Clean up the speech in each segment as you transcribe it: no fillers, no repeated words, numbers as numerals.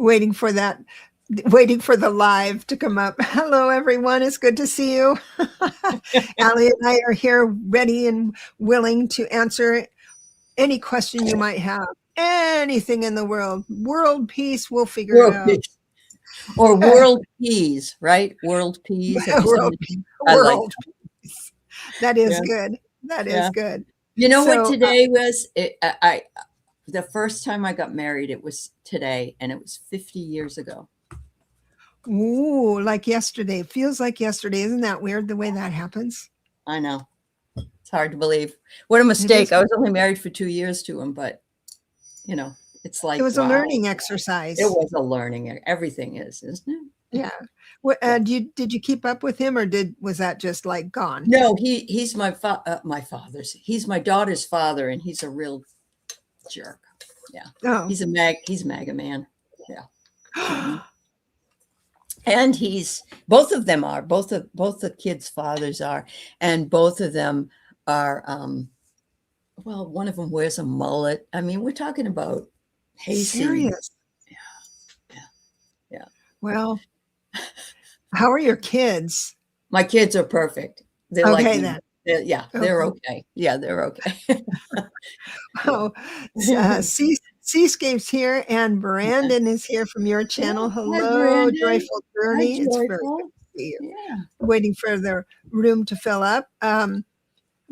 waiting for that, waiting for the live to come up. Hello, everyone. It's good to see you. Allie and I are here ready and willing to answer any question you might have. Anything in the world. World peace, we'll figure it World out. peace. Or world peas, right? World peas. World like peace. That is good. That is good. You know what today was? The first time I got married, it was today, and it was 50 years ago. Ooh, like yesterday. It feels like yesterday. Isn't that weird the way that happens? I know. It's hard to believe. What a mistake. I was only married for 2 years to him, but you know, it's like it was a learning exercise. It was a learning. Everything is, isn't it? Yeah. Did you keep up with him, or was that just like gone? No, he's my father's. He's my daughter's father, and he's a real jerk. Yeah. Oh. He's MAGA man. Yeah. And both of them are, both the kids' fathers are, and both of them are, well, one of them wears a mullet. I mean, we're talking about hasty. Serious? Yeah. Well, how are your kids? My kids are perfect. They're okay like, they're okay. Yeah, they're okay. Oh, Seascape's here, and Brandon is here from your channel. Hello, Joyful Journey. Hi, it's very good to see you. Waiting for the room to fill up. I'm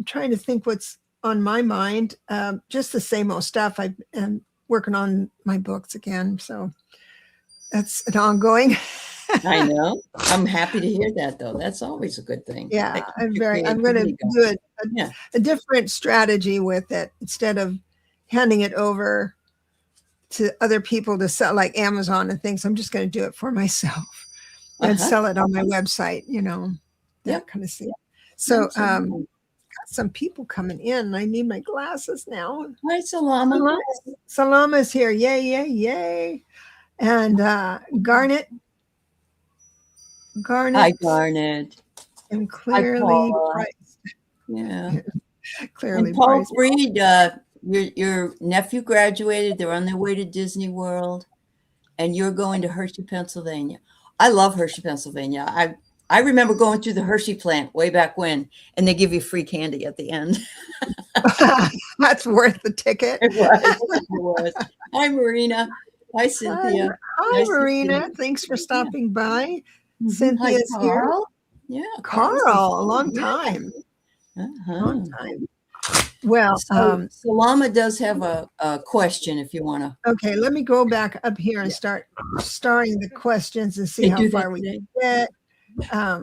trying to think what's on my mind. Just the same old stuff. I'm working on my books again, so that's an ongoing. I know. I'm happy to hear that, though. That's always a good thing. Yeah, I'm going to do a different strategy with it. Instead of handing it over to other people to sell, like Amazon and things, I'm just going to do it for myself and sell it on my website, that kind of thing. So got some people coming in. I need my glasses now. Hi, Salama. Salama's here. Yay, yay, yay. And Garnet. Hi, Garnet. And clearly priced. Yeah. Clearly and Paul priced. Freed, your nephew graduated. They're on their way to Disney World, and you're going to Hershey, Pennsylvania. I love Hershey, Pennsylvania. I remember going through the Hershey plant way back when, and they give you free candy at the end. That's worth the ticket. It was. Hi, Marina. Hi, Cynthia. Hi, Marina. Thanks for stopping by. Cynthia's here. Yeah. Carl, a long time. Long time. Well, Salama does have a question if you want to. Okay, let me go back up here and start starting the questions and see how far we get. I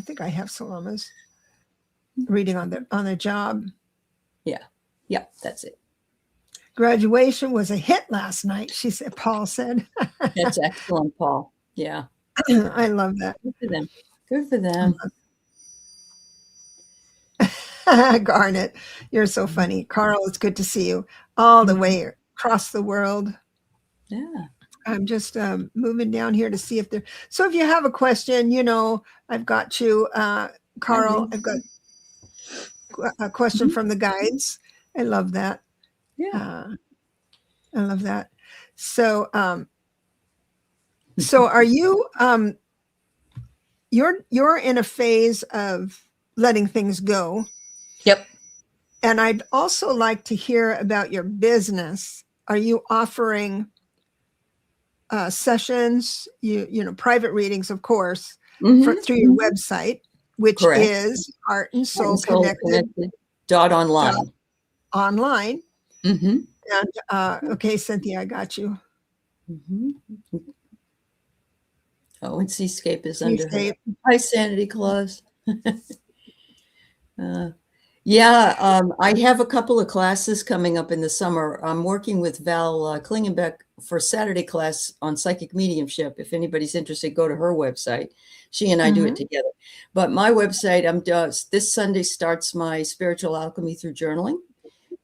think I have Salama's reading on the job. Yeah, that's it. Graduation was a hit last night, Paul said. That's excellent, Paul. Yeah. I love that. Good for them. Garnet, you're so funny. Carl, it's good to see you all the way across the world. Yeah. I'm just moving down here to see if so if you have a question, I've got you, Carl. I've got a question from the guides. I love that. Yeah. I love that. So, so are you, you're in a phase of letting things go. Yep. And I'd also like to hear about your business. Are you offering sessions, private readings, of course, through your website, which is Heart and Soul Connected. .online. Online. Mm-hmm. And okay, Cynthia, I got you. Mm-hmm. Oh, and Seascape is under her. Hi, Sanity Claus. I have a couple of classes coming up in the summer. I'm working with Val Klingenbeck for Saturday class on psychic mediumship. If anybody's interested, go to her website. She and I do it together. But my website, this Sunday starts my spiritual alchemy through journaling.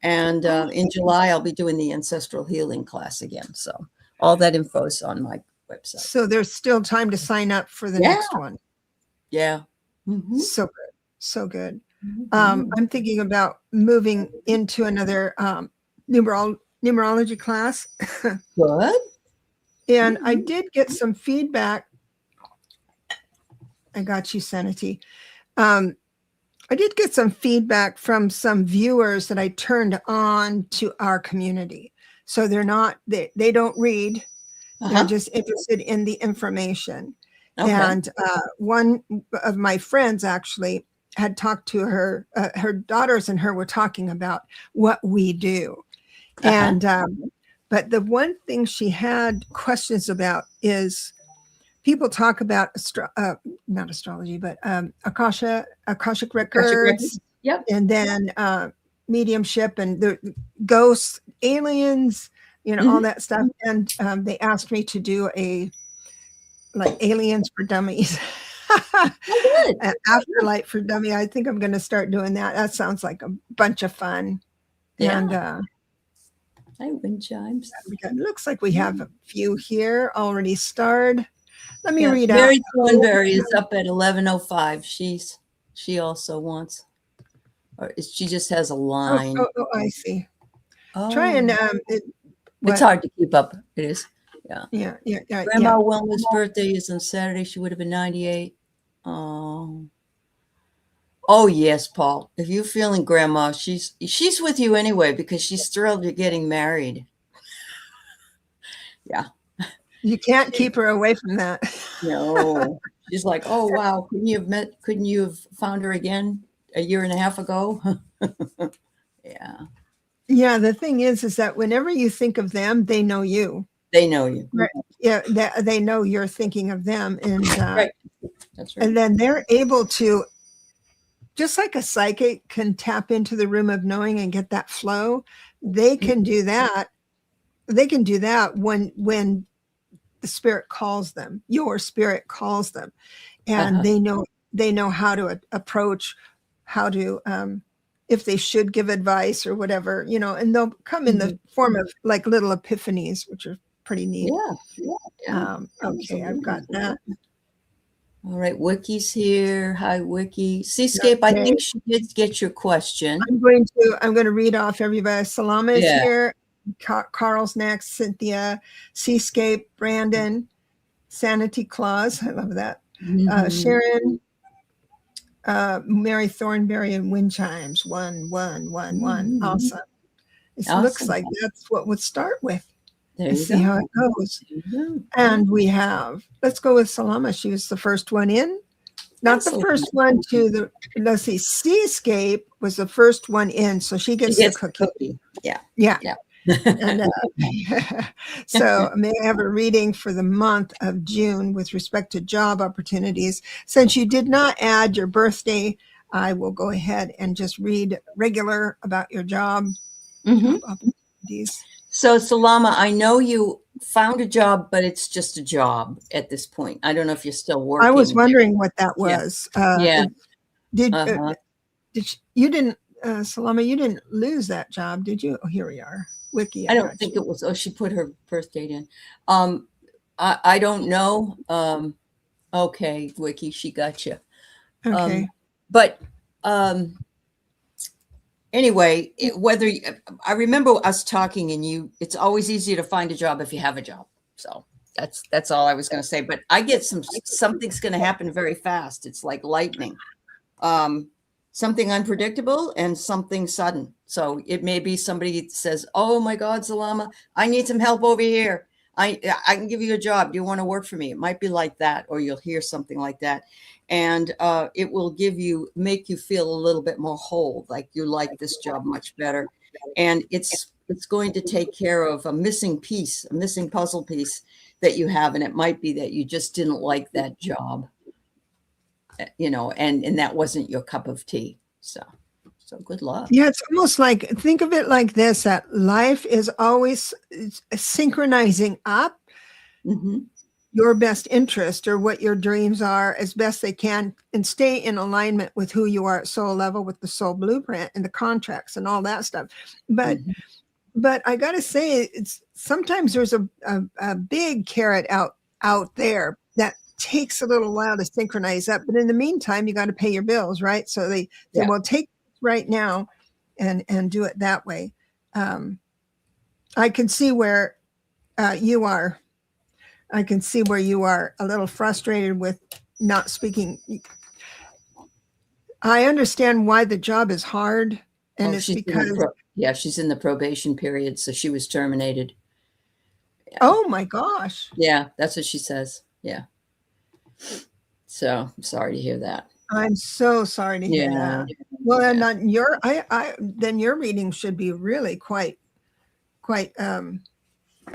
And in July, I'll be doing the ancestral healing class again. So all that info is on my website. So there's still time to sign up for the next one. Yeah. Mm-hmm. So good. So good. Mm-hmm. I'm thinking about moving into another numerology class. Good. And I did get some feedback. I got you, Sanity. I did get some feedback from some viewers that I turned on to our community. So they're not, they don't read. They're just interested in the information. Okay. And one of my friends actually had talked to her, her daughters and her were talking about what we do. And, but the one thing she had questions about is people talk about, not astrology, but Akashic records. Yep. And then mediumship and the ghosts, aliens, you know, all that stuff. And they asked me to do like aliens for dummies. Afterlife for dummy. I think I'm going to start doing that. That sounds like a bunch of fun. Yeah. And hi, wind chimes. It looks like we have a few here already starred. Let me read Mary out. Thornberry is up at 11:05. She also wants, or she just has a line. Oh, I see. Try and it's hard to keep up. It is. Yeah. Grandma Wilma's birthday is on Saturday. She would have been 98. Oh yes, Paul. If you're feeling grandma, she's with you anyway because she's thrilled you're getting married. Yeah. You can't keep her away from that. No. She's like, oh wow, couldn't you have found her again a year and a half ago? Yeah. Yeah, the thing is that whenever you think of them, they know you. They know you. Right. Yeah, they know you're thinking of them. And right. That's right. And then they're able to, just like a psychic can tap into the room of knowing and get that flow, they can do that. They can do that when the spirit calls them, your spirit calls them, and they know how to approach, how to, if they should give advice or whatever, you know, and they'll come in the form of like little epiphanies, which are pretty neat. Yeah. Okay, I've got that. All right, Wiki's here. Hi, Wiki. Seascape, okay. I think she did get your question. I'm going to read off everybody. Salama is here. Carl's next. Cynthia, Seascape, Brandon, Sanity Claus. I love that. Sharon, Mary Thornberry, and Wind Chimes. 1, 1, 1, 1. Awesome. It looks like that's what we'll start with. And see how it goes. And we have, let's go with Salama. She was the first one in. Not the first one to the, let's see, Seascape was the first one in. So she gets the cookie. Yeah. And so may I have a reading for the month of June with respect to job opportunities. Since you did not add your birthday, I will go ahead and just read regular about your job opportunities. So Salama, I know you found a job, but it's just a job at this point. I don't know if you're still working. I was wondering what that was. Did you didn't, Salama, you didn't lose that job, did you? Oh, here we are. Wiki. I don't think it was. Oh, she put her birth date in. I don't know. Okay, Wiki, she got you. Okay. But anyway, I remember us talking, and it's always easier to find a job if you have a job. So that's all I was going to say. But I get something's going to happen very fast. It's like lightning. Something unpredictable and something sudden. So it may be somebody says, "Oh my God, Salama, I need some help over here. I can give you a job. Do you want to work for me?" It might be like that, or you'll hear something like that, and it will make you feel a little bit more whole, like you like this job much better, and it's going to take care of a missing piece, a missing puzzle piece that you have, and it might be that you just didn't like that job. You know, and that wasn't your cup of tea. So good luck. Yeah, it's almost like, think of it like this, that life is always synchronizing up your best interest or what your dreams are as best they can, and stay in alignment with who you are at soul level, with the soul blueprint and the contracts and all that stuff. But I got to say, sometimes there's a big carrot out there that takes a little while to synchronize up, but in the meantime you got to pay your bills, right? So they will take right now and do it that way. I can see where you are. I can see where you are a little frustrated with not speaking. I understand why the job is hard, and Oh, it's because, she's in the probation period, so she was terminated. Yeah. oh my gosh. Yeah, that's what she says. Yeah. So I'm sorry to hear that. I'm so sorry to hear that. Well, Yeah. and then then your reading should be really quite,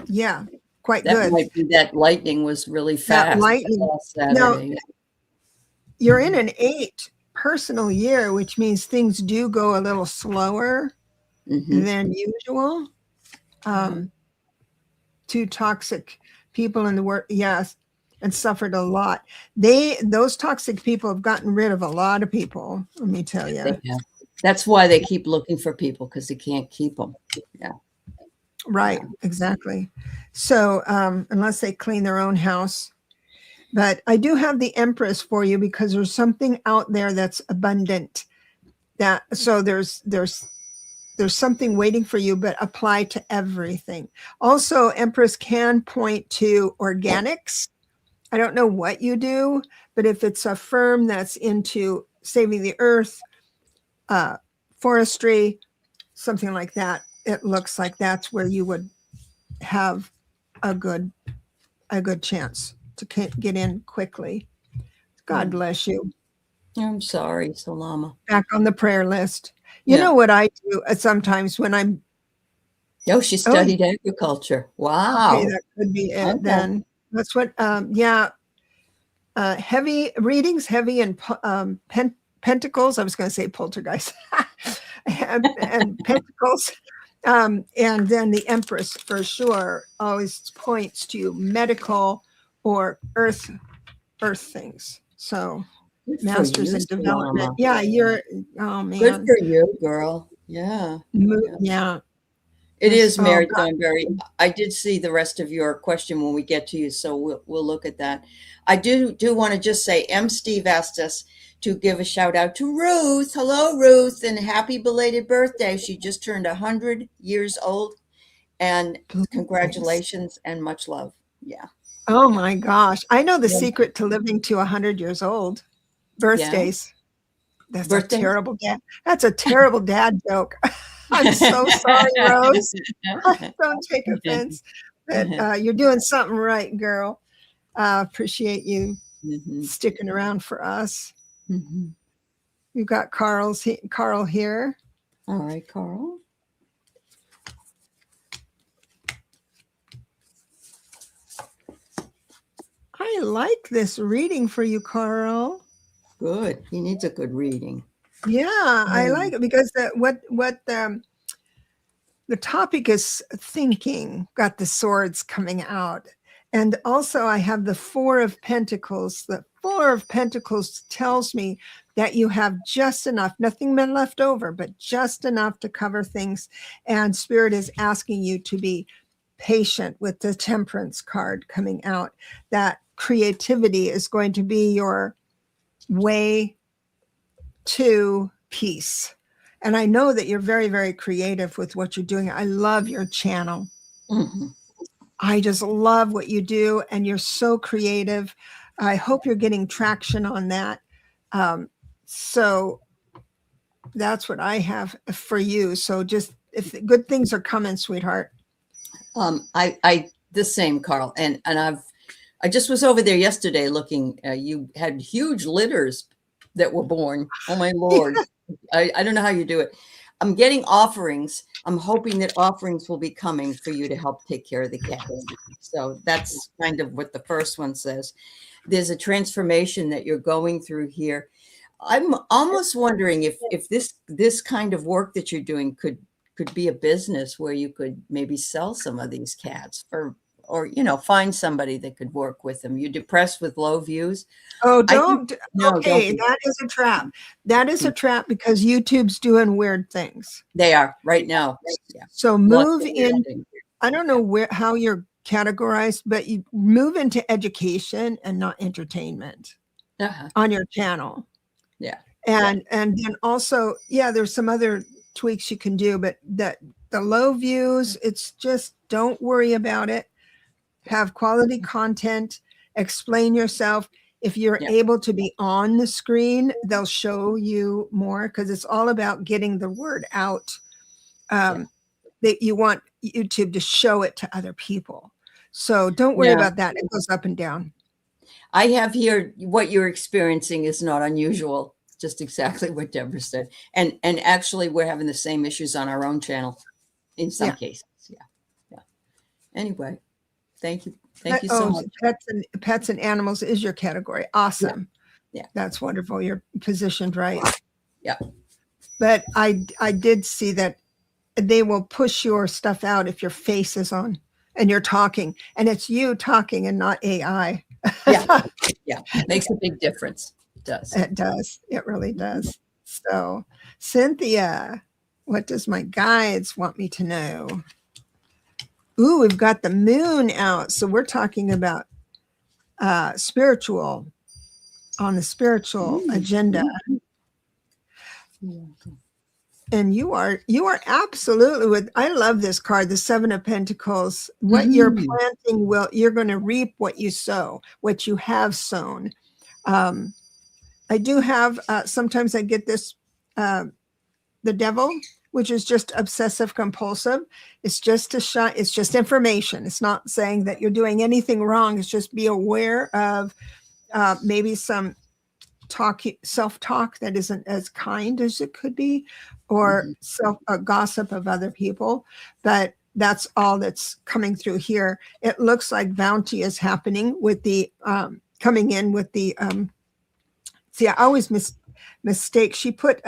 yeah, quite That good. might be that lightning was really That fast lightning. last Now, Saturday. you're in an 8 personal year, which means things do go a little slower than usual. Two toxic people in the work, yes, and suffered a lot. Those toxic people have gotten rid of a lot of people, let me tell you. That's why they keep looking for people, because they can't keep them. Yeah. Right, exactly. So unless they clean their own house. But I do have the Empress for you because there's something out there that's abundant. So there's something waiting for you, but apply to everything. Also, Empress can point to organics. I don't know what you do, but if it's a firm that's into saving the earth, forestry, something like that, it looks like that's where you would have a good chance to get in quickly. God bless you. I'm sorry, Salama. Back on the prayer list. You know what I do sometimes when I'm. Oh, she studied agriculture. Wow. Okay, that could be it then. That's what, heavy readings, heavy in pentacles. I was going to say poltergeist and pentacles. And then the Empress for sure always points to medical or earth things. So masters in development. Yeah, oh man. Good for you, girl. Yeah. Yeah. It is, Mary Thornberry. I did see the rest of your question when we get to you, so we'll look at that. I do want to just say, Steve asked us to give a shout out to Ruth. Hello, Ruth, and happy belated birthday. She just turned 100 years old, and congratulations and much love. Yeah. Oh my gosh. I know the secret to living to 100 years old. Birthdays. That's a terrible dad. That's a terrible dad joke. I'm so sorry, Rose. Don't take offense. But you're doing something right, girl. Appreciate you sticking around for us. We've got Carl here. All right, Carl. I like this reading for you, Carl. Good. He needs a good reading. Yeah, I like it because the topic is thinking. Got the swords coming out. And also I have the 4 of Pentacles. The 4 of Pentacles tells me that you have just enough, nothing been left over, but just enough to cover things. And Spirit is asking you to be patient with the Temperance card coming out. That creativity is going to be your way to peace. And I know that you're very, very creative with what you're doing. I love your channel. I just love what you do, and you're so creative. I hope you're getting traction on that. So that's what I have for you. So just if good things are coming, sweetheart. I the same, Carl, and I just was over there yesterday looking. You had huge litters that were born. Oh my Lord. I don't know how you do it. I'm getting offerings. I'm hoping that offerings will be coming for you to help take care of the cats. So that's kind of what the first one says. There's a transformation that you're going through here. I'm almost wondering if this kind of work that you're doing could be a business where you could maybe sell some of these cats or find somebody that could work with them. You're depressed with low views. Oh, don't. Okay, that is a trap. That is a trap because YouTube's doing weird things. They are right now. Yeah. So move in. I don't know how you're categorized, but you move into education and not entertainment on your channel. Yeah. And then also, there's some other tweaks you can do, but that the low views. It's just, don't worry about it. Have quality content, explain yourself. If you're able to be on the screen, they'll show you more, because it's all about getting the word out. That you want YouTube to show it to other people. So don't worry about that. It goes up and down. I have here, what you're experiencing is not unusual. Just exactly what Deborah said. And actually, we're having the same issues on our own channel in some cases. Yeah. Anyway, thank you. Thank you so much. Pets and animals is your category. Awesome. Yeah. That's wonderful. You're positioned right. Yeah. But I did see that they will push your stuff out if your face is on and you're talking, and it's you talking and not AI. Yeah. Makes a big difference. It does. It does. It really does. So, Cynthia, what does my guides want me to know? Ooh, we've got the moon out. So we're talking about spiritual, on the spiritual agenda. And you are absolutely with, I love this card, the Seven of Pentacles. What you're planting you're going to reap what you sow, what you have sown. I do have, sometimes I get this, the Devil, which is just obsessive compulsive. It's just it's just information. It's not saying that you're doing anything wrong. It's just be aware of maybe some self-talk that isn't as kind as it could be, or gossip of other people. But that's all that's coming through here. It looks like bounty is happening with the coming in with the see, I always mistake. She put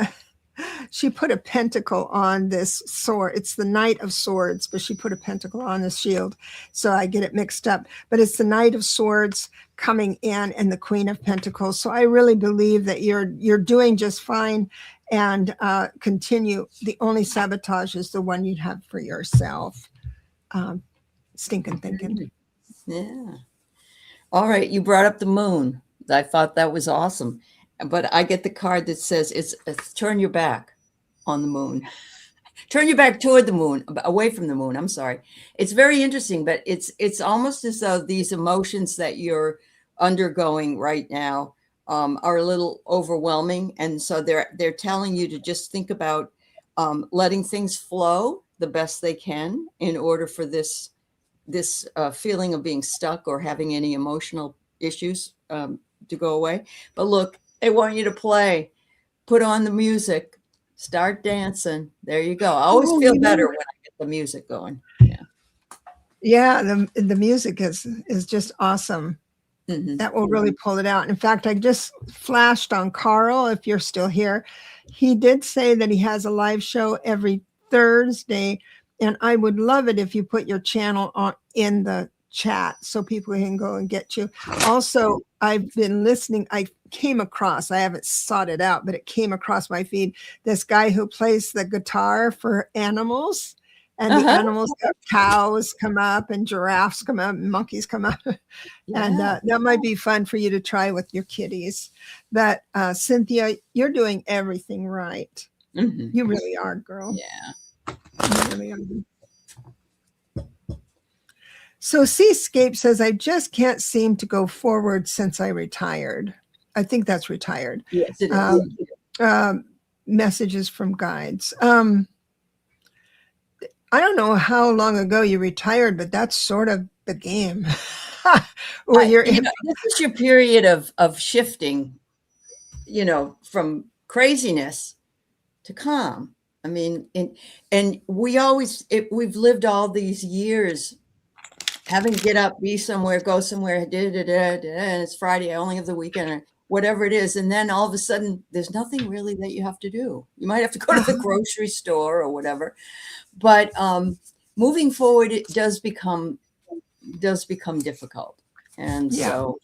a pentacle on this sword. It's the Knight of Swords, but she put a pentacle on the shield, so I get it mixed up. But it's the Knight of Swords coming in and the Queen of Pentacles. So I really believe that you're doing just fine, and continue. The only sabotage is the one you'd have for yourself. Stinking thinking. Yeah. All right. You brought up the moon. I thought that was awesome. But I get the card that says it's turn your back on the moon. Turn your back toward the moon, away from the moon. I'm sorry. It's very interesting, but it's almost as though these emotions that you're undergoing right now are a little overwhelming. And so they're telling you to just think about letting things flow the best they can in order for this feeling of being stuck or having any emotional issues to go away. But look, they want you to play, put on the music, start dancing. There you go. I always feel better when I get the music going. Yeah, the music is just awesome. That will really pull it out. In fact, I just flashed on Carl, if you're still here. He did say that he has a live show every Thursday, and I would love it if you put your channel on in the chat so people can go and get you. Also, I've been listening. I came across, I haven't sought it out, but it came across my feed, this guy who plays the guitar for animals, and the animals, cows come up and giraffes come up and monkeys come up. And that might be fun for you to try with your kitties. But Cynthia, you're doing everything right. You really are, girl. Yeah. You really are. So Seascape says, I just can't seem to go forward since I retired. I think that's retired. Yes, it is. Messages from guides. I don't know how long ago you retired, but that's sort of the game. Or this is your period of shifting, from craziness to calm. I mean, and we've lived all these years having to get up, be somewhere, go somewhere, and it's Friday, I only have the weekend, or whatever it is. And then all of a sudden, there's nothing really that you have to do. You might have to go to the grocery store or whatever. But moving forward, it does become difficult. And so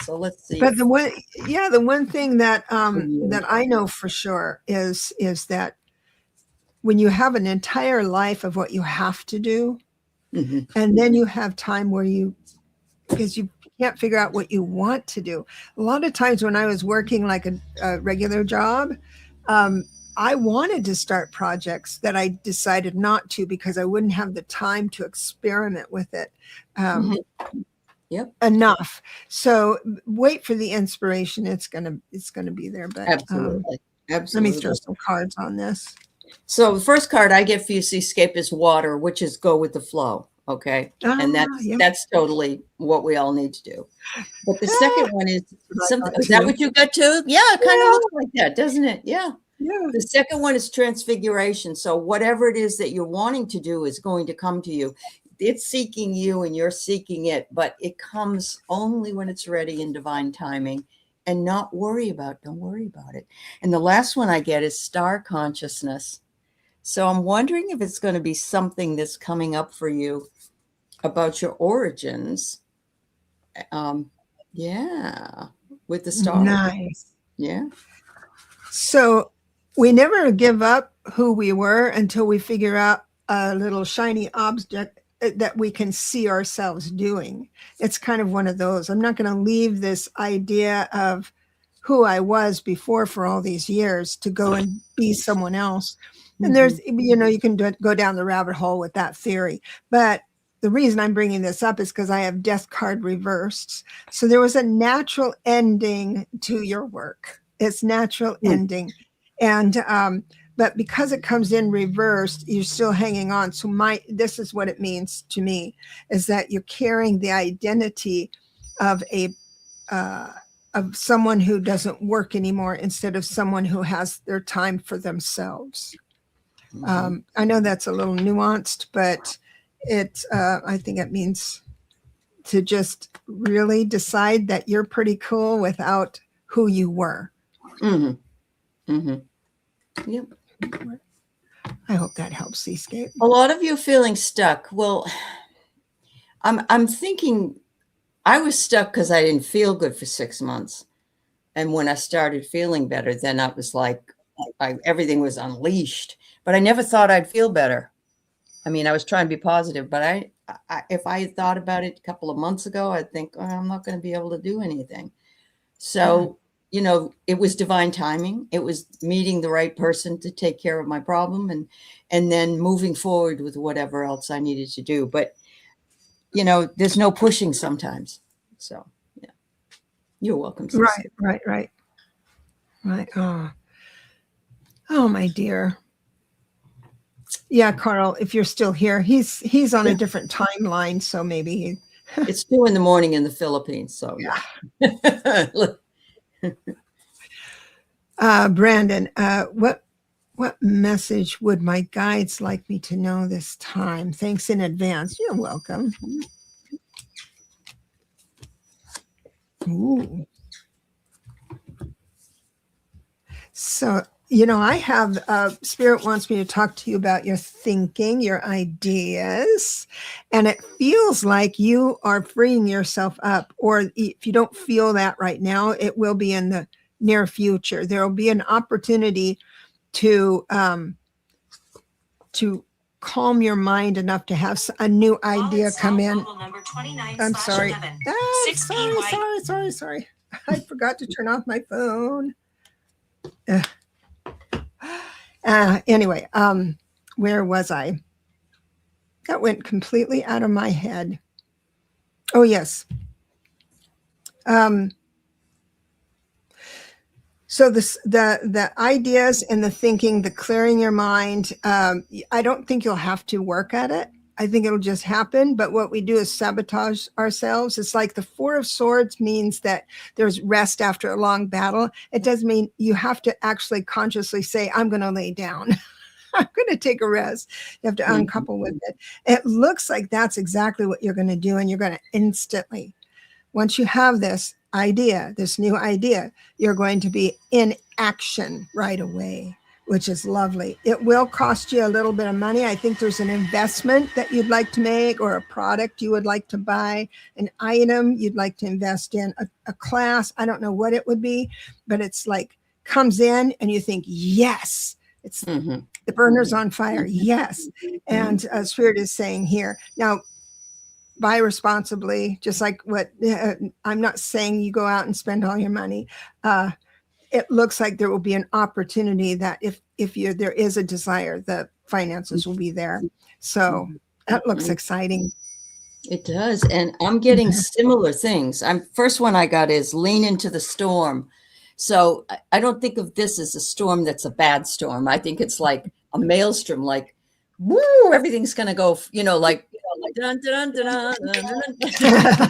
let's see. But the one thing that that I know for sure is that when you have an entire life of what you have to do, and then you have time where because you can't figure out what you want to do. A lot of times when I was working like a regular job, I wanted to start projects that I decided not to because I wouldn't have the time to experiment with it enough. So wait for the inspiration. It's gonna be there. But Absolutely. Let me throw some cards on this. So the first card I get for you, Seascape, is water, which is go with the flow. Okay. And that's totally what we all need to do. But the second one is something. Is that what you got too? Yeah, it kind of looks like that, doesn't it? Yeah. Yeah. The second one is transfiguration. So whatever it is that you're wanting to do is going to come to you. It's seeking you and you're seeking it, but it comes only when it's ready in divine timing. And don't worry about it. And the last one I get is star consciousness. So I'm wondering if it's going to be something that's coming up for you about your origins. Yeah, with the star. Nice. Yeah. So we never give up who we were until we figure out a little shiny object that we can see ourselves doing. It's kind of one of those. I'm not going to leave this idea of who I was before for all these years to go and be someone else. And there's, you can go down the rabbit hole with that theory. But the reason I'm bringing this up is because I have death card reversed. So there was a natural ending to your work. It's natural ending. And, but because it comes in reversed, you're still hanging on. So this is what it means to me, is that you're carrying the identity of of someone who doesn't work anymore instead of someone who has their time for themselves. I know that's a little nuanced, but I think it means to just really decide that you're pretty cool without who you were. Yep. I hope that helps, Seascape. A lot of you feeling stuck. Well, I'm thinking I was stuck because I didn't feel good for 6 months. And when I started feeling better, then I was like, everything was unleashed. But I never thought I'd feel better. I mean, I was trying to be positive, but if I had thought about it a couple of months ago, I'd think, oh, I'm not going to be able to do anything. So, it was divine timing. It was meeting the right person to take care of my problem and then moving forward with whatever else I needed to do. But, there's no pushing sometimes. So, yeah, you're welcome. Right. Oh, my dear. Yeah, Carl, if you're still here, he's on a different timeline. So maybe it's 2 a.m. in the Philippines. So yeah. Brandon, what message would my guides like me to know this time? Thanks in advance. You're welcome. Ooh. So, I have Spirit wants me to talk to you about your thinking, your ideas, and it feels like you are freeing yourself up. Or if you don't feel that right now, it will be in the near future. There will be an opportunity to calm your mind enough to have a new idea come in. I'm sorry. Sorry. I forgot to turn off my phone. Anyway, where was I? That went completely out of my head. Oh, yes. So the ideas and the thinking, the clearing your mind, I don't think you'll have to work at it. I think it'll just happen. But what we do is sabotage ourselves. It's like the 4 of Swords means that there's rest after a long battle. It doesn't mean you have to actually consciously say, I'm going to lay down. I'm going to take a rest. You have to uncouple with it. It looks like that's exactly what you're going to do. And you're going to instantly, once you have this idea, this new idea, you're going to be in action right away, which is lovely. It will cost you a little bit of money. I think there's an investment that you'd like to make, or a product you would like to buy, an item you'd like to invest in, a class. I don't know what it would be, but it's like comes in and you think, yes, it's the burner's on fire. Yes. And Spirit is saying here. Now, buy responsibly, just like what I'm not saying you go out and spend all your money. It looks like there will be an opportunity that if there is a desire, the finances will be there. So that looks exciting. It does. And I'm getting similar things. First one I got is lean into the storm. So I don't think of this as a storm that's a bad storm. I think it's like a maelstrom, like, woo, everything's going to go, like dun, dun, dun, dun, dun, dun, dun.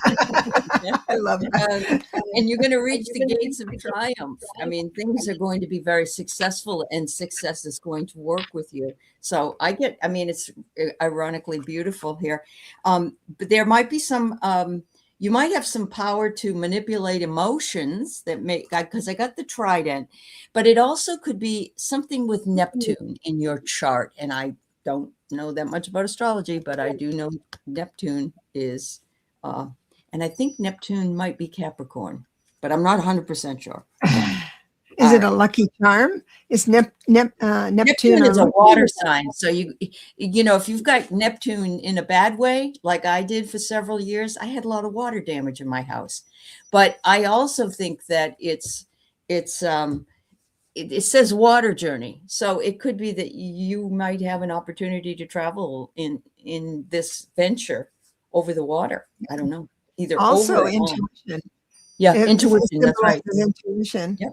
I love that. And you're going to reach the gates of triumph. I mean, things are going to be very successful, and success is going to work with you. So it's ironically beautiful here. But there might be some, you might have some power to manipulate emotions because I got the trident, but it also could be something with Neptune in your chart. And I don't know that much about astrology, but I do know Neptune is, and I think Neptune might be Capricorn, but I'm not 100% sure. Is it a lucky charm? Is Neptune is a water sign. So if you've got Neptune in a bad way, like I did for several years, I had a lot of water damage in my house. But I also think that it says water journey. So it could be that you might have an opportunity to travel in this venture over the water. I don't know. Either also over intuition. Yeah, intuition. That's right. Intuition. Yep.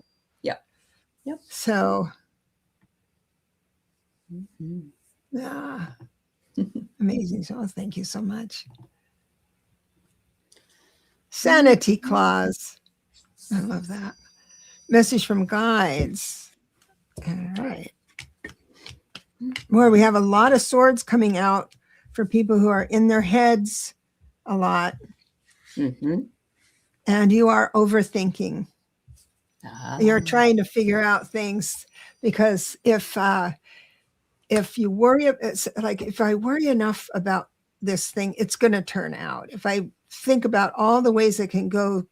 Yep. So, amazing. So, thank you so much. Sanity clause. I love that. Message from guides. All right. Boy, we have a lot of swords coming out for people who are in their heads a lot. And you are overthinking. You're trying to figure out things because if you worry, it's like if I worry enough about this thing, it's going to turn out. If I think about all the ways it can go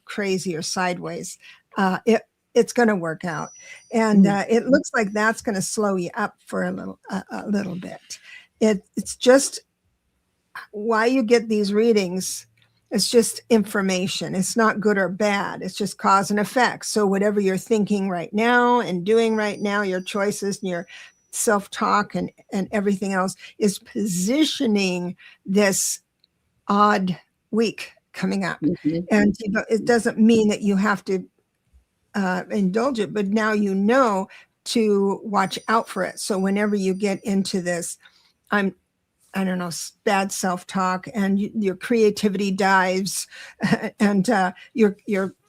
crazy or sideways, it's going to work out. And it looks like that's going to slow you up for a little bit. It's just why you get these readings. It's just information. It's not good or bad. It's just cause and effect. So whatever you're thinking right now and doing right now, your choices and your self-talk and everything else is positioning this odd week coming up. And it doesn't mean that you have to indulge it, but now you know to watch out for it. So whenever you get into this, I don't know, bad self-talk and your creativity dives and your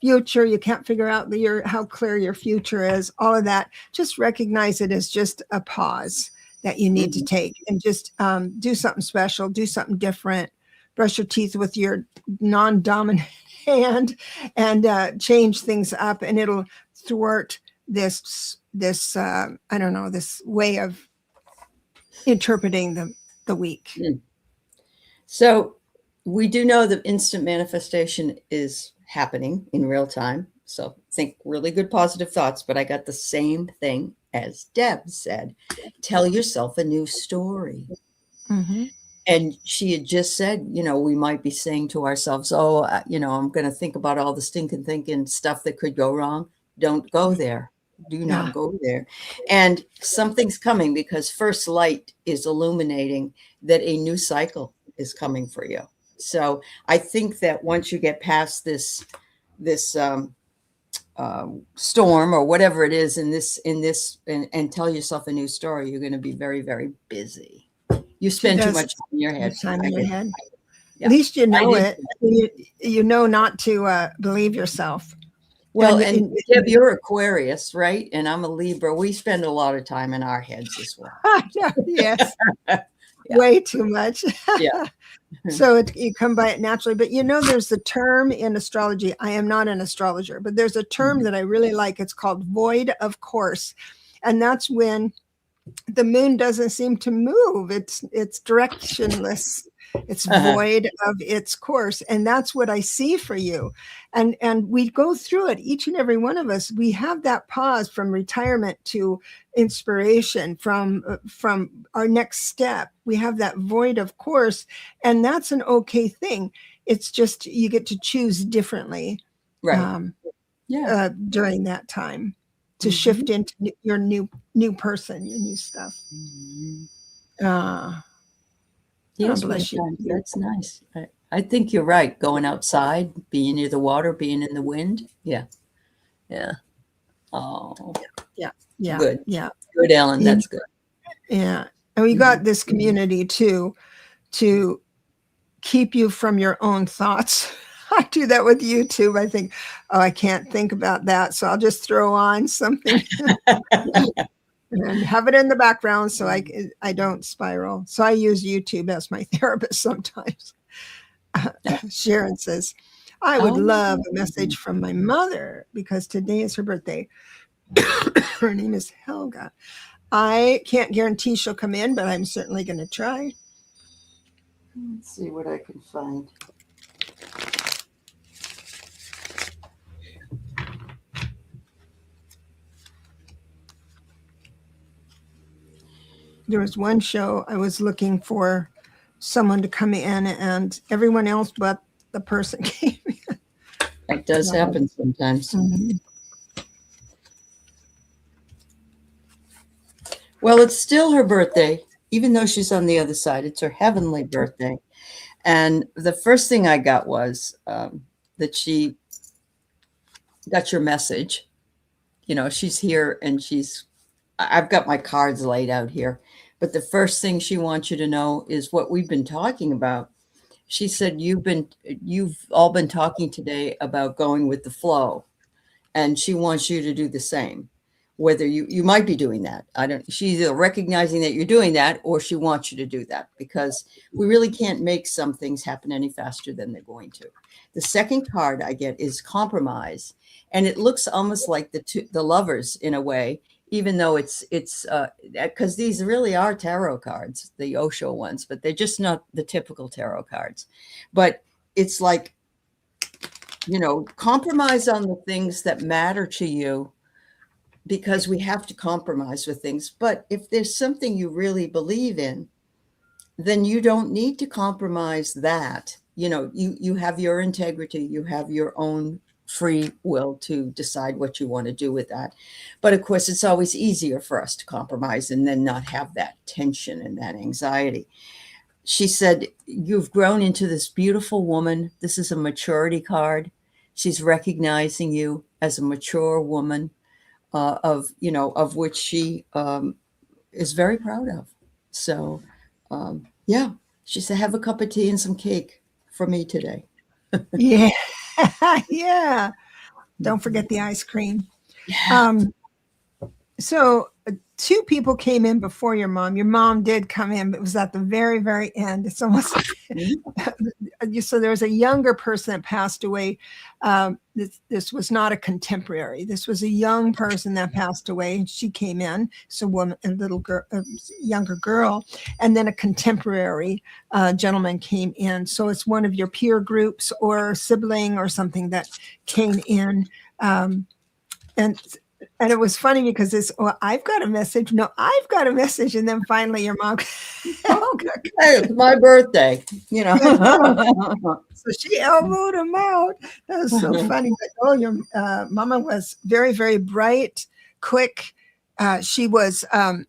future, you can't figure out how clear your future is, all of that, just recognize it as just a pause that you need to take and just do something special, do something different, brush your teeth with your non-dominant hand and change things up, and it'll thwart this I don't know, this way of interpreting the week. So we do know that instant manifestation is happening in real time. So think really good positive thoughts, but I got the same thing as Deb said. Tell yourself a new story. And she had just said, we might be saying to ourselves, I'm going to think about all the stinking thinking stuff that could go wrong. Don't go there. Do not go there. And something's coming because first light is illuminating that a new cycle is coming for you. So I think that once you get past this storm or whatever it is in this and tell yourself a new story, you're going to be very, very busy. You spend too much time in your head. At least you know it. You know not to believe yourself. Well, and Deb, you're Aquarius, right? And I'm a Libra. We spend a lot of time in our heads as well. Yes. Way too much. So you come by it naturally. But there's a term in astrology. I am not an astrologer, but there's a term that I really like. It's called void of course. And that's when the moon doesn't seem to move. It's directionless. It's void of its course. And that's what I see for you. And we go through it, each and every one of us. We have that pause from retirement to inspiration, from our next step. We have that void of course. And that's an okay thing. It's just you get to choose differently during that time to shift into your new person, your new stuff. Yes, bless you. that's nice. I think you're right. Going outside, being near the water, being in the wind. Yeah. Yeah. Oh, Yeah. good. Yeah. Good, Ellen. That's good. Yeah. And we got this community too, to keep you from your own thoughts. I do that with YouTube. I think, oh, I can't think about that. So I'll just throw on something and have it in the background so I don't spiral. So I use YouTube as my therapist sometimes. Sharon says, I would love a message from my mother because today is her birthday. Her name is Helga. I can't guarantee she'll come in, but I'm certainly going to try. Let's see what I can find. There was one show I was looking for someone to come in, and everyone else but the person came in. That does happen sometimes. Mhm. Well, it's still her birthday, even though she's on the other side. It's her heavenly birthday. And the first thing I got was that she got your message. You know, she's here and I've got my cards laid out here. But the first thing she wants you to know is what we've been talking about. She said, you've all been talking today about going with the flow. And she wants you to do the same. Whether you might be doing that. She's either recognizing that you're doing that or she wants you to do that because we really can't make some things happen any faster than they're going to. The second card I get is compromise. And it looks almost like the lovers in a way, even though it's because these really are tarot cards, the Osho ones, but they're just not the typical tarot cards. But it's like, you know, compromise on the things that matter to you, because we have to compromise with things. But if there's something you really believe in, then you don't need to compromise that. You know, you have your integrity, you have your own free will to decide what you want to do with that. But of course, it's always easier for us to compromise and then not have that tension and that anxiety. She said, you've grown into this beautiful woman. This is a maturity card. She's recognizing you as a mature woman. Of which she is very proud of. So, yeah, she said, have a cup of tea and some cake for me today. Yeah. Yeah. Don't forget the ice cream. Yeah. So two people came in before your mom. Your mom did come in, but it was at the very, very end. It's almost so there was a younger person that passed away. This was not a contemporary. This was a young person that passed away. And she came in. So a little girl, a younger girl, and then a contemporary gentleman came in. So it's one of your peer groups or sibling or something that came in. And it was funny because I've got a message. No, I've got a message. And then finally your mom, hey, it's my birthday, you know. So she elbowed him out. That was so funny. But your mama was very, very bright, quick. She had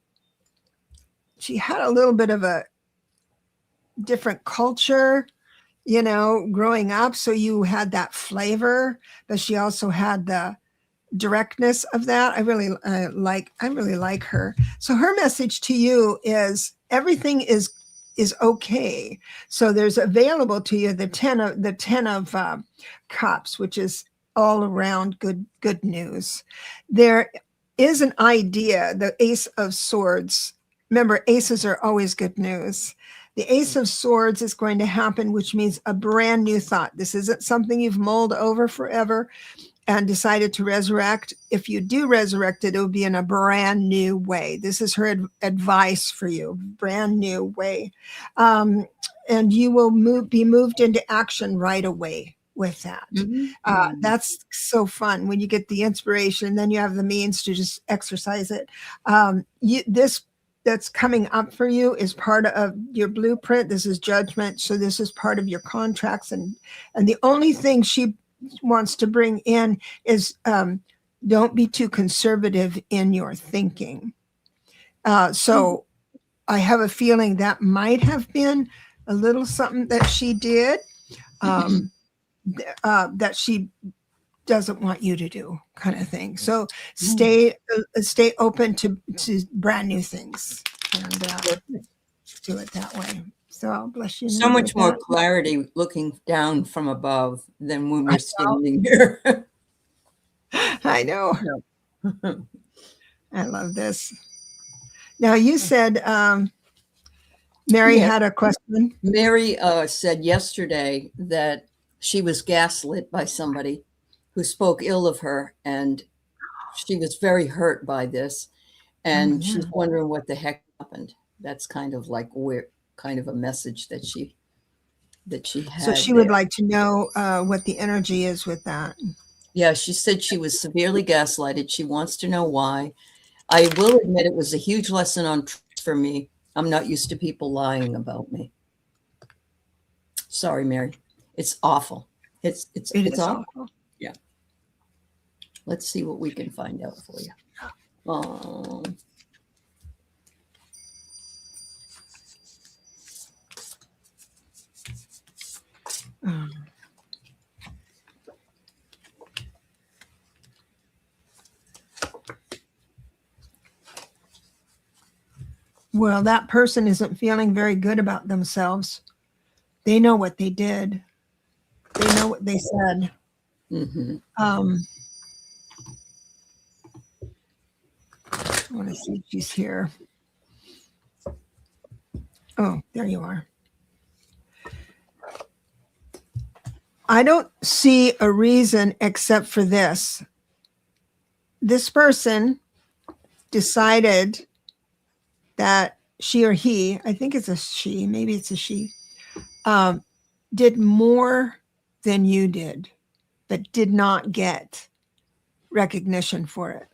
a little bit of a different culture, you know, growing up. So you had that flavor, but she also had the directness of that. I really like her. So her message to you is everything is okay. So there's available to you the 10 of cups, which is all around good news. There is an idea, the Ace of Swords. Remember, aces are always good news. The Ace of Swords is going to happen, which means a brand new thought. This isn't something you've mulled over forever and decided to resurrect. If you do resurrect it, it will be in a brand new way. This is her advice for you, brand new way. And you will be moved into action right away with that. That's so fun when you get the inspiration, then you have the means to just exercise it. This that's coming up for you is part of your blueprint. This is judgment. So this is part of your contracts. And the only thing she wants to bring in is don't be too conservative in your thinking. So I have a feeling that might have been a little something that she did that she doesn't want you to do, kind of thing. So stay open to brand new things and do it that way. So I'll bless you. So much more clarity looking down from above than when we're standing here. I know. I love this. Now you said Mary had a question. Mary said yesterday that she was gaslit by somebody who spoke ill of her, and she was very hurt by this, and she's wondering what the heck happened. That's kind of like kind of a message that she had. So she would like to know what the energy is with that. Yeah, she said she was severely gaslighted. She wants to know why. I will admit it was a huge lesson on trust for me. I'm not used to people lying about me. Sorry, Mary. It's awful. It's awful. Yeah. Let's see what we can find out for you. Well, that person isn't feeling very good about themselves. They know what they did. They know what they said. I want to see if she's here. Oh, there you are. I don't see a reason except for this. This person decided that she or he, I think it's a she, maybe it's a she, did more than you did, but did not get recognition for it.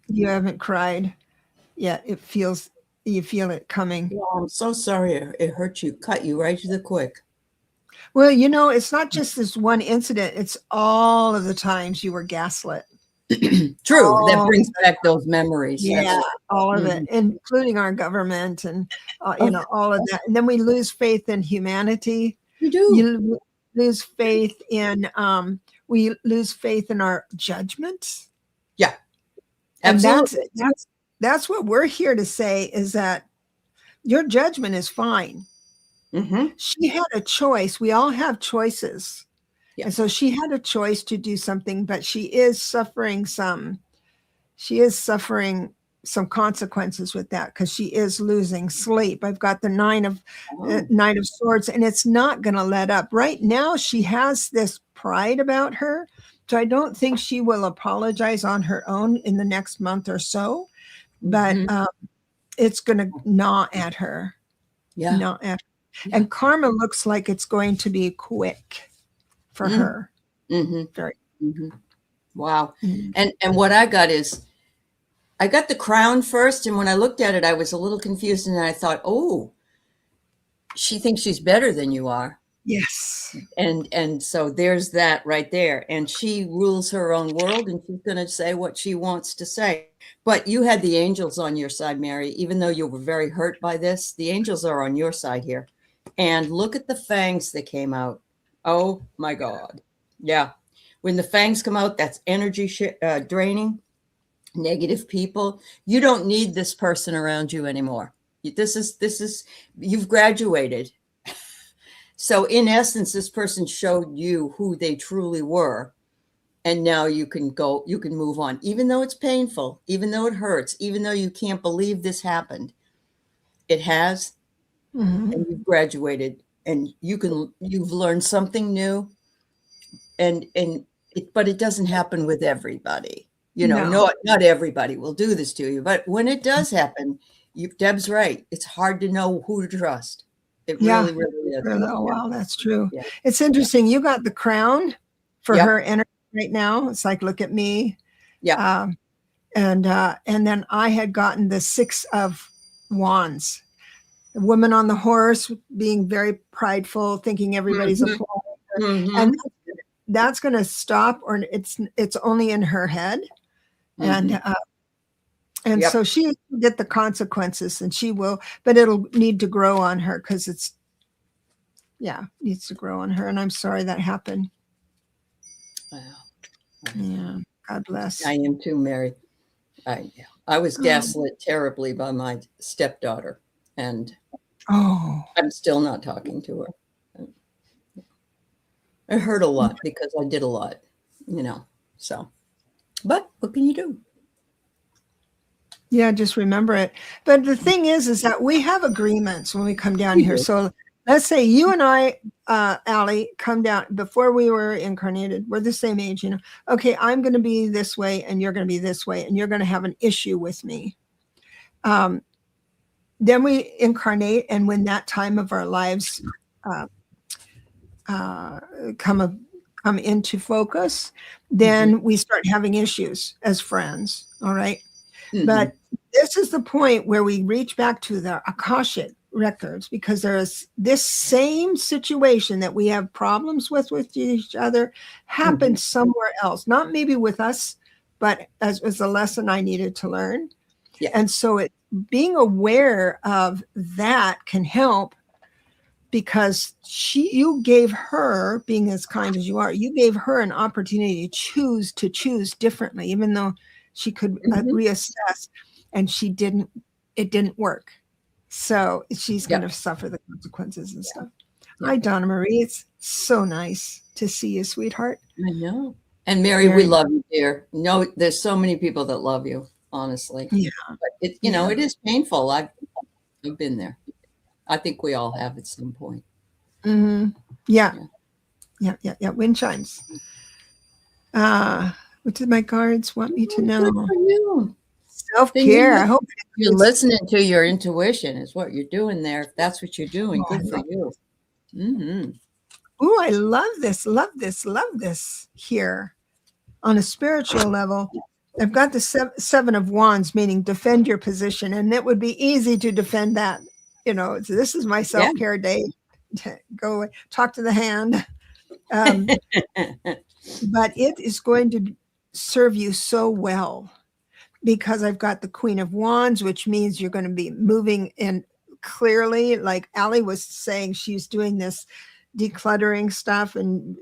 You haven't cried yet. You feel it coming. Well, I'm so sorry it hurt you, cut you right to the quick. Well, it's not just this one incident. It's all of the times you were gaslit. True. That brings back those memories. Yeah, all of it, including our government and, all of that. And then we lose faith in humanity. You do. You lose faith in, we lose faith in our judgment. Yeah, absolutely. And that's what we're here to say, is that your judgment is fine. She had a choice. We all have choices. Yeah. And so she had a choice to do something, but she is suffering some consequences with that, because she is losing sleep. I've got the Nine of Swords, and it's not going to let up. Right now, she has this pride about her. So I don't think she will apologize on her own in the next month or so, but it's going to gnaw at her. Yeah. Gnaw at her. Yeah. And karma looks like it's going to be quick for her. Very. Wow. And what I got is, I got the crown first, and when I looked at it, I was a little confused, and I thought, oh, she thinks she's better than you are. Yes. And so there's that right there. And she rules her own world, and she's going to say what she wants to say. But you had the angels on your side, Mary. Even though you were very hurt by this, the angels are on your side here. And look at the fangs that came out. Oh my God. Yeah. When the fangs come out, that's energy draining, negative people. You don't need this person around you anymore. This is, you've graduated. So in essence, this person showed you who they truly were. And now you can move on, even though it's painful, even though it hurts, even though you can't believe this happened. It has, and you've graduated, and you've learned something new, but it doesn't happen with everybody. Not everybody will do this to you, but when it does happen, Deb's right. It's hard to know who to trust. It really is. Oh, wow, that's true. Yeah. It's interesting. You got the crown for her energy right now. It's like, look at me. Yeah. And then I had gotten the Six of Wands. The woman on the horse being very prideful, thinking everybody's applauding her. that's going to stop, or it's only in her head. And Yep. so she will get the consequences, and she will, but it'll need to grow on her, because needs to grow on her. And I'm sorry that happened. Wow. Yeah. God bless. I am too, Mary. I was gaslit terribly by my stepdaughter, and I'm still not talking to her. It hurt a lot because I did a lot, so, but what can you do? Yeah, just remember it. But the thing is that we have agreements when we come down here. So let's say you and I, Allie, come down before we were incarnated. We're the same age, Okay, I'm going to be this way, and you're going to be this way, and you're going to have an issue with me. Then we incarnate, and when that time of our lives come into focus, then we start having issues as friends. All right. But this is the point where we reach back to the Akashic records, because there is this same situation that we have problems with each other happens somewhere else, not maybe with us, but as a lesson I needed to learn. Yeah. And so being aware of that can help, because you gave her, being as kind as you are, you gave her an opportunity to choose differently, even though she could reassess, and it didn't work. So she's going to suffer the consequences and stuff. Hi, Donna Marie. It's so nice to see you, sweetheart. I know. And Mary, we love you, dear. No, there's so many people that love you, honestly. Yeah. But it is painful. I've been there. I think we all have at some point. Yeah. Wind chimes. What did my guards want me to know? Good for you. Self-care. I hope you're listening to your intuition is what you're doing there. If that's what you're doing, good for you. Oh, I love this here on a spiritual level. I've got the seven of wands, meaning defend your position. And it would be easy to defend that. So this is my self-care day. Go talk to the hand. But it is going to serve you so well, because I've got the Queen of Wands, which means you're going to be moving in clearly. Like Allie was saying, she's doing this decluttering stuff, and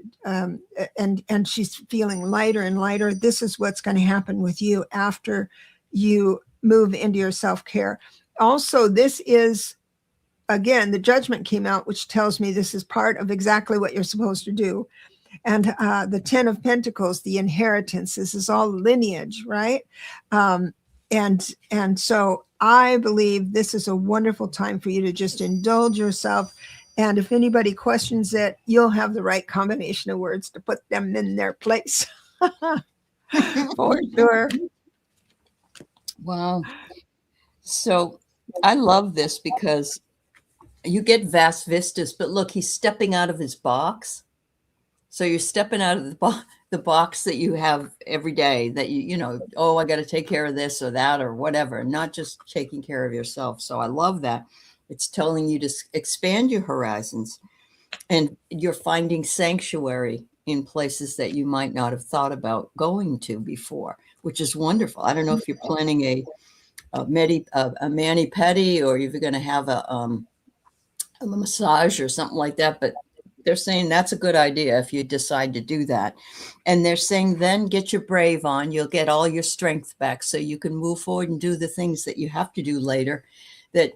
she's feeling lighter and lighter. This is what's going to happen with you after you move into your self-care. Also, this is, again, the Judgment came out, which tells me this is part of exactly what you're supposed to do. And the 10 of Pentacles, the inheritance, this is all lineage, right? And so I believe this is a wonderful time for you to just indulge yourself. And if anybody questions it, you'll have the right combination of words to put them in their place. For sure. Wow. So I love this, because you get vast vistas, but look, he's stepping out of his box. So you're stepping out of the box that you have every day, that I got to take care of this or that or whatever, not just taking care of yourself. So I love that. It's telling you to expand your horizons, and you're finding sanctuary in places that you might not have thought about going to before, which is wonderful. I don't know if you're planning a mani-pedi, or if you're going to have a massage or something like that, but they're saying that's a good idea if you decide to do that. And they're saying then get your brave on. You'll get all your strength back, so you can move forward and do the things that you have to do later, that,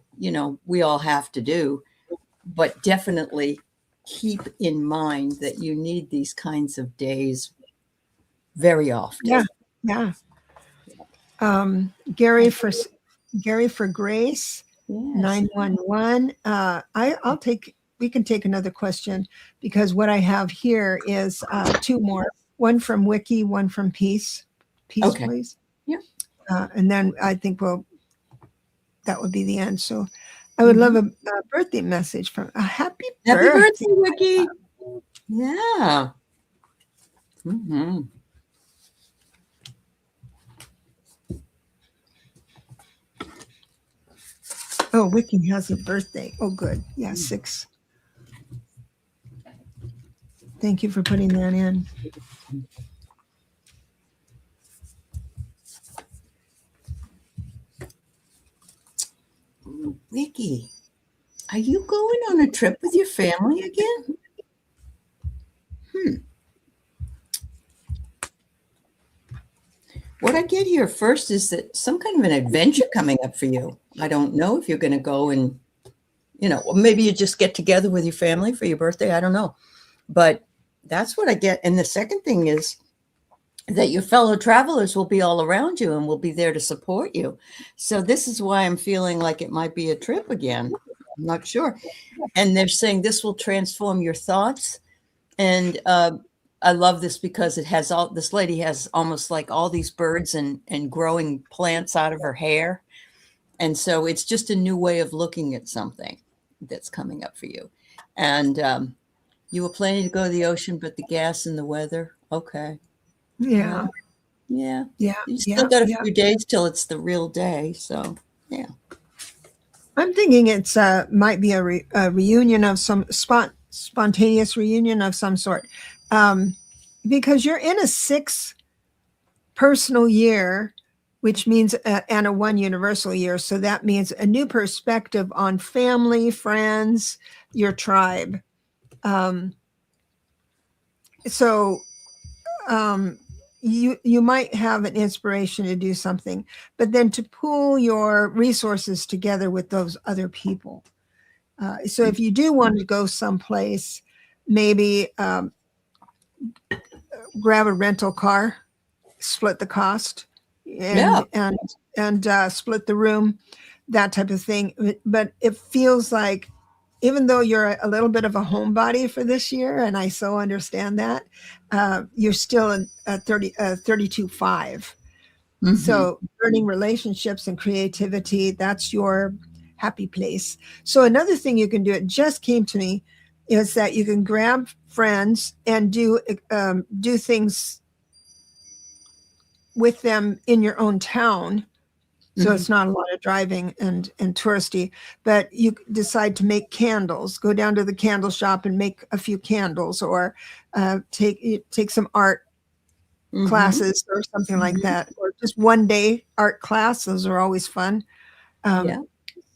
we all have to do. But definitely keep in mind that you need these kinds of days very often. Yeah. Gary for Grace, yes. 911. We can take another question, because what I have here is two more. One from Wiki, one from Peace. Peace, okay. Please. Yeah. And then I think that would be the end. So I would love a birthday message from happy birthday, Wiki. Yeah. Oh, Wiki has a birthday. Oh, good. Yeah, 6. Thank you for putting that in. Vicky, are you going on a trip with your family again? What I get here first is that some kind of an adventure coming up for you. I don't know if you're going to go and, or maybe you just get together with your family for your birthday. I don't know. But that's what I get. And the second thing is that your fellow travelers will be all around you and will be there to support you. So this is why I'm feeling like it might be a trip again. I'm not sure. And they're saying this will transform your thoughts. And I love this because this lady has almost like all these birds and growing plants out of her hair. And so it's just a new way of looking at something that's coming up for you. And you were planning to go to the ocean, but the gas and the weather. Okay. Yeah. Yeah. Yeah. You still got a few days till it's the real day. So, yeah. I'm thinking it's might be a reunion of some spontaneous reunion of some sort. Because you're in a 6th personal year, which means and a 1 universal year. So that means a new perspective on family, friends, your tribe. You might have an inspiration to do something, but then to pool your resources together with those other people. So if you do want to go someplace, maybe grab a rental car, split the cost, and split the room, that type of thing. But it feels like, even though you're a little bit of a homebody for this year, and I so understand that, you're still a 32.5. Mm-hmm. So learning relationships and creativity, that's your happy place. So another thing you can do, it just came to me, is that you can grab friends and do things with them in your own town. So it's not a lot of driving and touristy, but you decide to make candles, go down to the candle shop and make a few candles, or take some art classes or something like that, or just one day art class. Those are always fun.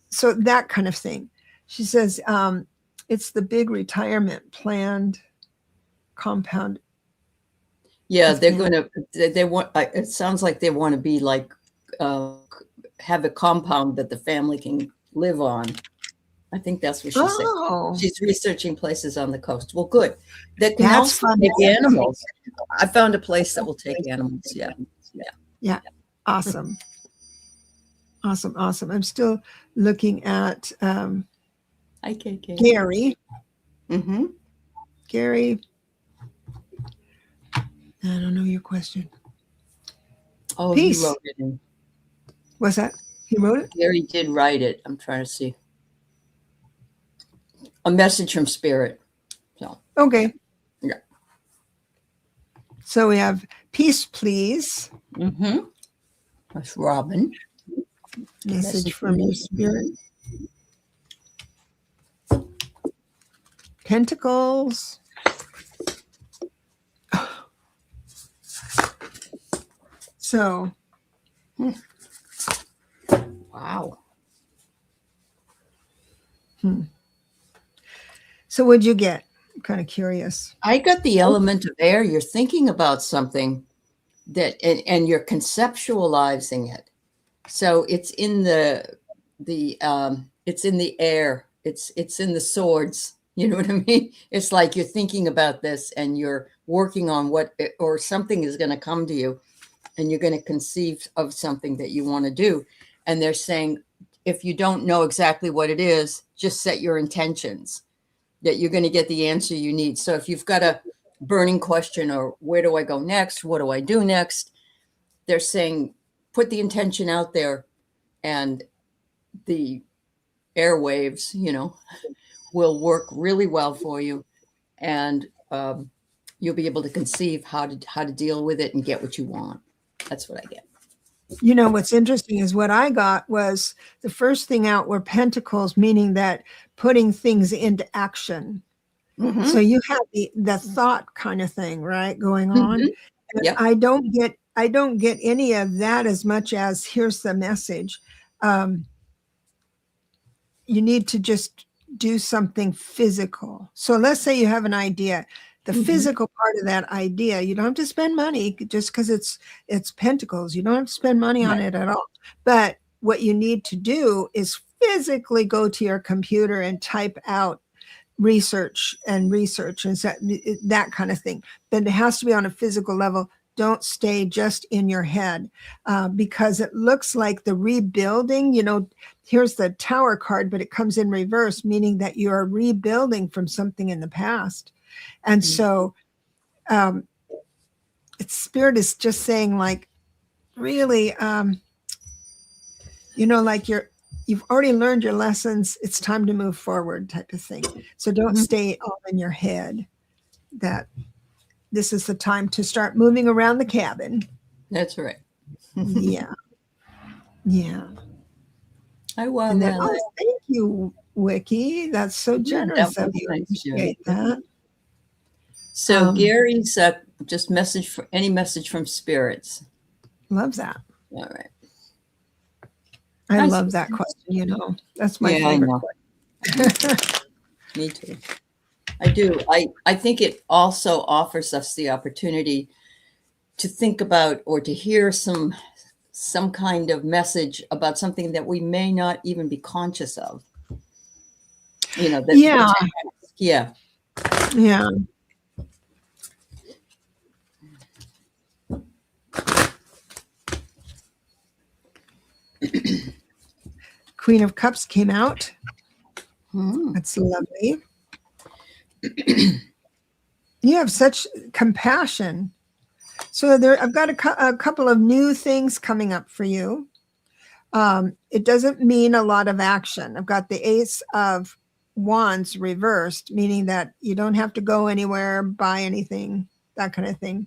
So that kind of thing. She says, it's the big retirement planned compound. Yeah, they want, it sounds like they want to be like, have a compound that the family can live on. I think that's what she said. She's researching places on the coast. Well, good. That can also take animals. I found a place that will take animals. Yeah. Awesome. I'm still looking at Gary. Gary, I don't know your question. Oh, Peace. He wrote it in. What's that? He wrote it? Gary did write it. I'm trying to see. A message from Spirit. So okay. Yeah. So we have peace, please. That's Robin. Message from your spirit. Pentacles. So. Wow. So what'd you get? I'm kind of curious. I got the element of air. You're thinking about something that, and you're conceptualizing it. So it's in it's in the air. It's in the swords. You know what I mean? It's like you're thinking about this and you're working on or something is going to come to you and you're going to conceive of something that you want to do. And they're saying, if you don't know exactly what it is, just set your intentions that you're going to get the answer you need. So if you've got a burning question or where do I go next? What do I do next? They're saying, put the intention out there and the airwaves, will work really well for you. And you'll be able to conceive how to deal with it and get what you want. That's what I get. What's interesting is what I got was the first thing out were pentacles, meaning that putting things into action. So you have the thought kind of thing, right, going on. And Yep. I don't get any of that as much as here's the message. You need to just do something physical. So let's say you have an idea. The physical part of that idea, you don't have to spend money just because it's pentacles. You don't have to spend money on it at all. But what you need to do is physically go to your computer and type out research and that kind of thing. But it has to be on a physical level. Don't stay just in your head, because it looks like the rebuilding, here's the Tower card, but it comes in reverse, meaning that you are rebuilding from something in the past. And so Spirit is just saying, like, really, like you've already learned your lessons. It's time to move forward, type of thing. So don't stay all in your head. That this is the time to start moving around the cabin. That's right. Yeah. And then, thank you, Wiki. That's so generous of you. I appreciate that. So Gary's just any message from spirits. Love that. All right. I love that question. That's my favorite question. Me too. I do. I think it also offers us the opportunity to think about or to hear some kind of message about something that we may not even be conscious of. Yeah. Queen of Cups came out. That's lovely. You have such compassion. So I've got a couple of new things coming up for you. It doesn't mean a lot of action. I've got the Ace of Wands reversed, meaning that you don't have to go anywhere, buy anything, that kind of thing.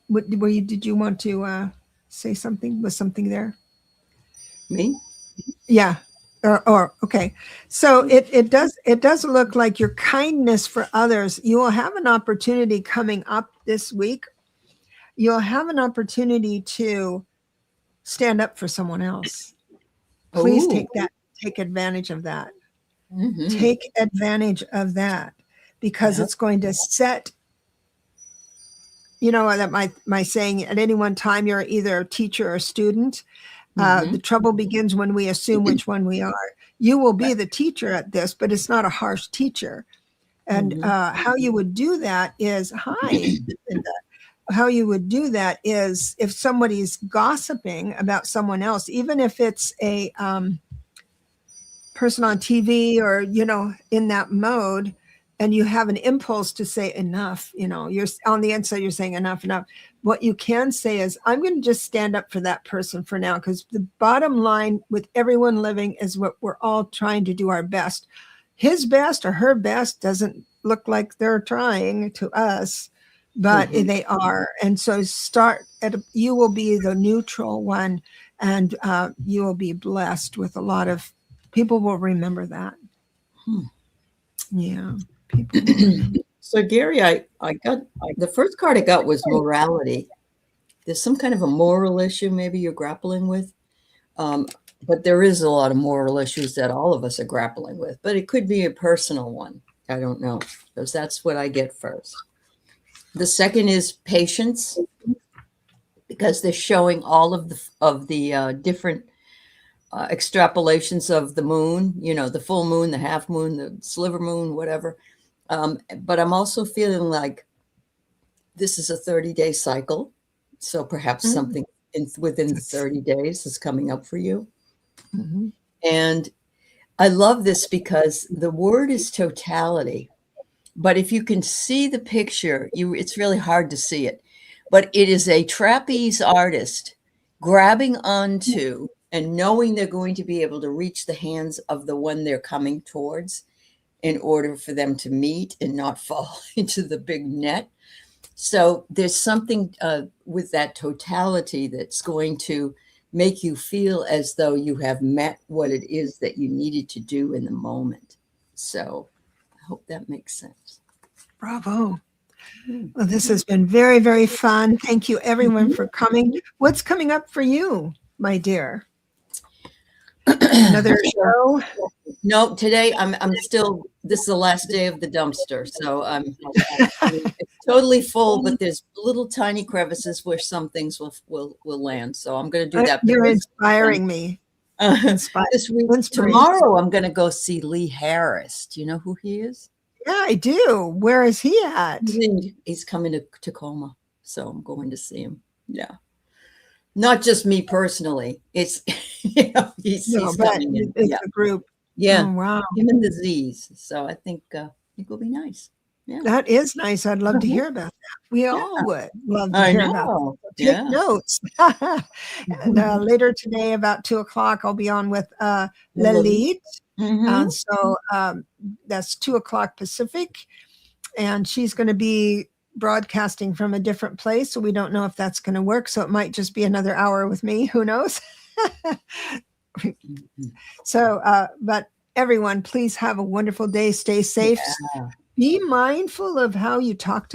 Did you want to say something? Was something there? Me? Yeah. Okay. So it does look like your kindness for others. You will have an opportunity coming up this week. You'll have an opportunity to stand up for someone else. Please take advantage of that. Take advantage of that, because it's going to set, that my saying, at any one time, you're either a teacher or a student. The trouble begins when we assume which one we are. You will be the teacher at this, but it's not a harsh teacher. And how you would do that is, how you would do that is, if somebody's gossiping about someone else, even if it's a person on TV or, in that mode, and you have an impulse to say enough, you're on the inside, you're saying enough. What you can say is, I'm going to just stand up for that person for now, because the bottom line with everyone living is what we're all trying to do our best. His best or her best doesn't look like they're trying to us, but they are. And so you will be the neutral one, and you will be blessed with a lot of people will remember that. Yeah. People. So Gary, I got the first card I got was morality. There's some kind of a moral issue maybe you're grappling with. But there is a lot of moral issues that all of us are grappling with, but it could be a personal one. I don't know, because that's what I get first. The second is patience, because they're showing all of the different extrapolations of the moon, the full moon, the half moon, the sliver moon, whatever. But I'm also feeling like this is a 30-day cycle. So perhaps something within 30 days is coming up for you. And I love this because the word is totality. But if you can see the picture, it's really hard to see it. But it is a trapeze artist grabbing onto and knowing they're going to be able to reach the hands of the one they're coming towards in order for them to meet and not fall into the big net. So there's something with that totality that's going to make you feel as though you have met what it is that you needed to do in the moment. So I hope that makes sense. Bravo. Well, this has been very, very fun. Thank you, everyone, for coming. What's coming up for you, my dear? Another show? No, today I'm still, this is the last day of the dumpster. So it's totally full, but there's little tiny crevices where some things will land. So I'm going to do that. You're inspiring me. This week, tomorrow, I'm going to go see Lee Harris. Do you know who he is? Yeah, I do. Where is he at? He's coming to Tacoma. So I'm going to see him. Yeah. Not just me personally. It's, he's coming in. It's a group. Yeah. Oh, wow. Him and the Z's. So I think it'll be nice. Yeah. That is nice. I'd love to hear about that. We all would love to hear about that. Take notes. And later today, about 2:00, I'll be on with Lalit. And so that's 2:00 Pacific. And she's going to be broadcasting from a different place. So we don't know if that's going to work. So it might just be another hour with me. Who knows? So, but everyone, please have a wonderful day. Stay safe. Yeah. Be mindful of how you talk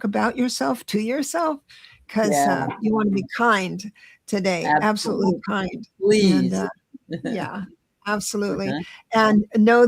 about yourself to yourself, because you want to be kind today. Absolutely kind. Please. And, yeah, absolutely. And know